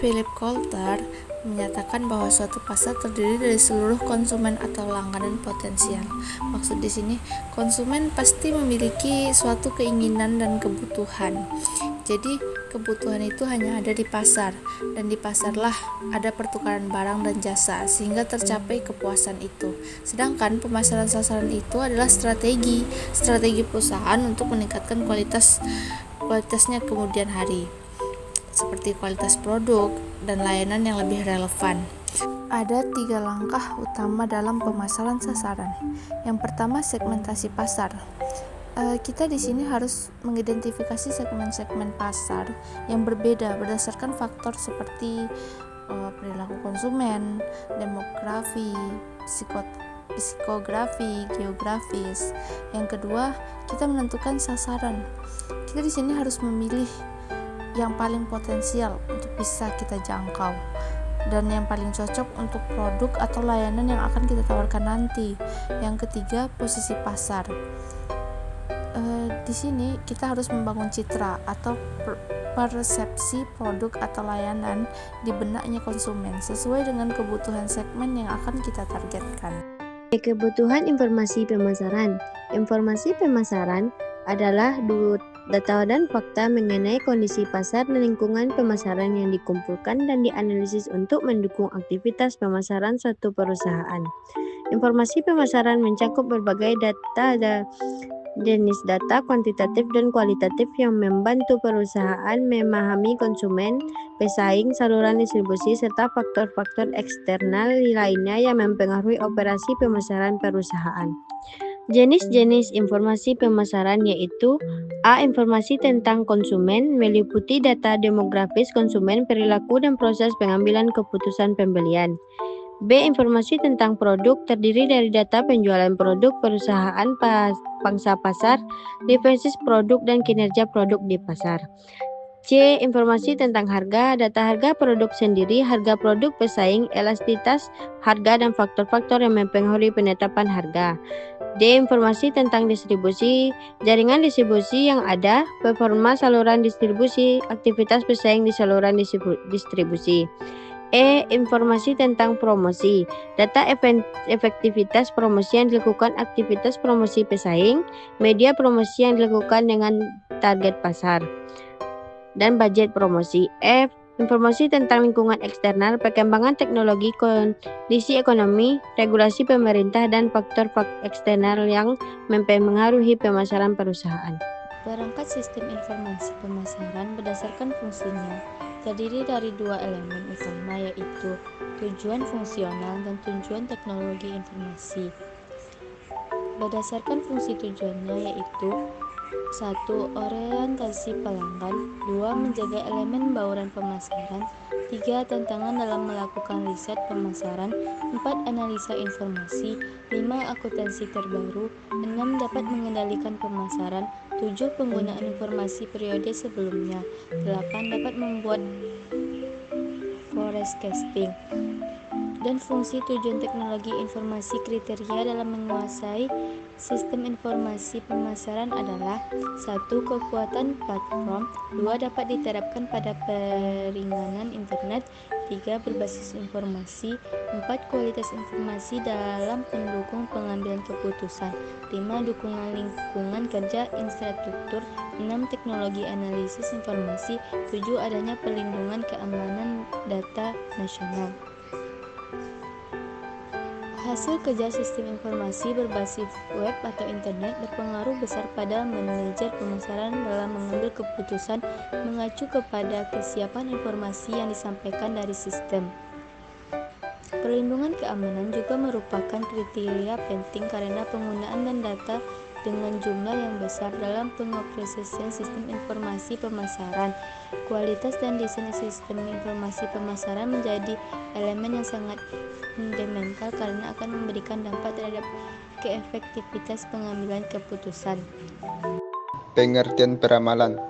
Philip Coulter menyatakan bahwa suatu pasar terdiri dari seluruh konsumen atau langganan potensial. Maksud di sini, konsumen pasti memiliki suatu keinginan dan kebutuhan. Jadi, kebutuhan itu hanya ada di pasar, dan di pasarlah ada pertukaran barang dan jasa sehingga tercapai kepuasan itu. Sedangkan pemasaran sasaran itu adalah strategi perusahaan untuk meningkatkan kualitasnya kemudian hari, seperti kualitas produk dan layanan yang lebih relevan. Ada 3 langkah utama dalam pemasaran sasaran. Yang pertama, segmentasi pasar. Kita di sini harus mengidentifikasi segmen-segmen pasar yang berbeda berdasarkan faktor seperti perilaku konsumen, demografi, psikografi, geografis. Yang kedua, kita menentukan sasaran. Kita di sini harus memilih yang paling potensial untuk bisa kita jangkau dan yang paling cocok untuk produk atau layanan yang akan kita tawarkan nanti. Yang ketiga, posisi pasar. Di sini kita harus membangun citra atau persepsi produk atau layanan di benaknya konsumen sesuai dengan kebutuhan segmen yang akan kita targetkan. Kebutuhan informasi pemasaran. Informasi pemasaran adalah data dan fakta mengenai kondisi pasar dan lingkungan pemasaran yang dikumpulkan dan dianalisis untuk mendukung aktivitas pemasaran suatu perusahaan. Informasi pemasaran mencakup berbagai jenis data kuantitatif dan kualitatif yang membantu perusahaan memahami konsumen, pesaing, saluran distribusi, serta faktor-faktor eksternal lainnya yang mempengaruhi operasi pemasaran perusahaan. Jenis-jenis informasi pemasaran yaitu A. Informasi tentang konsumen meliputi data demografis konsumen, perilaku, dan proses pengambilan keputusan pembelian. B. Informasi tentang produk terdiri dari data penjualan produk perusahaan, pangsa pasar, diversitas produk, dan kinerja produk di pasar. C. Informasi tentang harga, data harga produk sendiri, harga produk pesaing, elastisitas harga, dan faktor-faktor yang mempengaruhi penetapan harga. D. Informasi tentang distribusi, jaringan distribusi yang ada, performa saluran distribusi, aktivitas pesaing di saluran distribusi. E. Informasi tentang promosi, data efektivitas promosi yang dilakukan, aktivitas promosi pesaing, media promosi yang dilakukan dengan target pasar, dan budget promosi. F. Informasi tentang lingkungan eksternal, perkembangan teknologi, kondisi ekonomi, regulasi pemerintah, dan faktor eksternal yang mempengaruhi pemasaran perusahaan. Perangkat sistem informasi pemasaran berdasarkan fungsinya terdiri dari 2 elemen utama, yaitu tujuan fungsional dan tujuan teknologi informasi. Berdasarkan fungsi tujuannya yaitu 1. Orientasi pelanggan, 2. Menjaga elemen bauran pemasaran, 3. Tantangan dalam melakukan riset pemasaran, 4. Analisa informasi, 5. Akuntansi terbaru, 6. Dapat mengendalikan pemasaran, 7. Penggunaan informasi periode sebelumnya, 8. Dapat membuat forecasting. Dan fungsi tujuan teknologi informasi kriteria dalam menguasai sistem informasi pemasaran adalah 1. Kekuatan platform, 2. Dapat diterapkan pada peringanan internet, 3. Berbasis informasi, 4. Kualitas informasi dalam pendukung pengambilan keputusan, 5. Dukungan lingkungan kerja infrastruktur, 6. Teknologi analisis informasi, 7. Adanya perlindungan keamanan data nasional. Hasil kerja sistem informasi berbasis web atau internet berpengaruh besar pada manajer pemasaran dalam mengambil keputusan mengacu kepada kesiapan informasi yang disampaikan dari sistem. Perlindungan keamanan juga merupakan kriteria penting karena penggunaan dan data dengan jumlah yang besar dalam pengoperasian sistem informasi pemasaran. Kualitas dan desain sistem informasi pemasaran menjadi elemen yang sangat fundamental karena akan memberikan dampak terhadap keefektivitas pengambilan keputusan. Pengertian peramalan.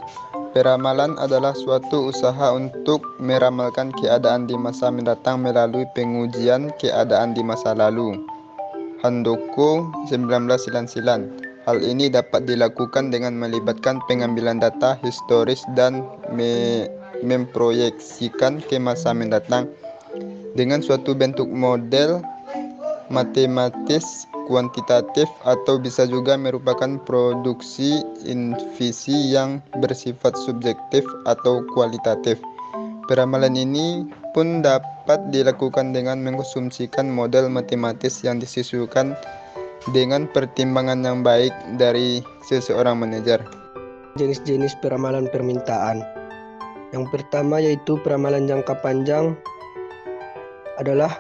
Peramalan adalah suatu usaha untuk meramalkan keadaan di masa mendatang melalui pengujian keadaan di masa lalu. Handoko 1999. Hal ini dapat dilakukan dengan melibatkan pengambilan data historis dan memproyeksikan ke masa mendatang dengan suatu bentuk model matematis kuantitatif atau bisa juga merupakan produksi intuisi yang bersifat subjektif atau kualitatif. Peramalan ini pun dapat dilakukan dengan mengkonsumsikan model matematis yang disusukan dengan pertimbangan yang baik dari seseorang manajer. Jenis-jenis peramalan permintaan. Yang pertama yaitu peramalan jangka panjang adalah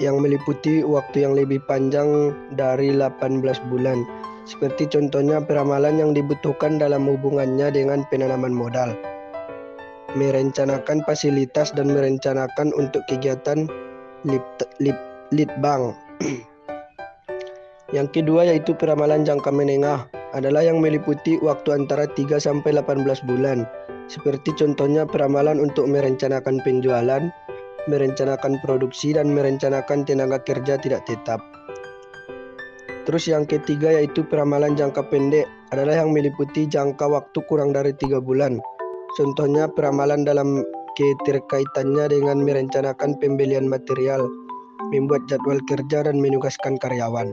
yang meliputi waktu yang lebih panjang dari 18 bulan. Seperti contohnya peramalan yang dibutuhkan dalam hubungannya dengan penanaman modal, merencanakan fasilitas dan merencanakan untuk kegiatan lead bank. Yang kedua yaitu peramalan jangka menengah adalah yang meliputi waktu antara 3 sampai 18 bulan. Seperti contohnya peramalan untuk merencanakan penjualan, merencanakan produksi dan merencanakan tenaga kerja tidak tetap. Terus yang ketiga yaitu peramalan jangka pendek adalah yang meliputi jangka waktu kurang dari 3 bulan. Contohnya peramalan dalam keterkaitannya dengan merencanakan pembelian material, membuat jadwal kerja dan menugaskan karyawan.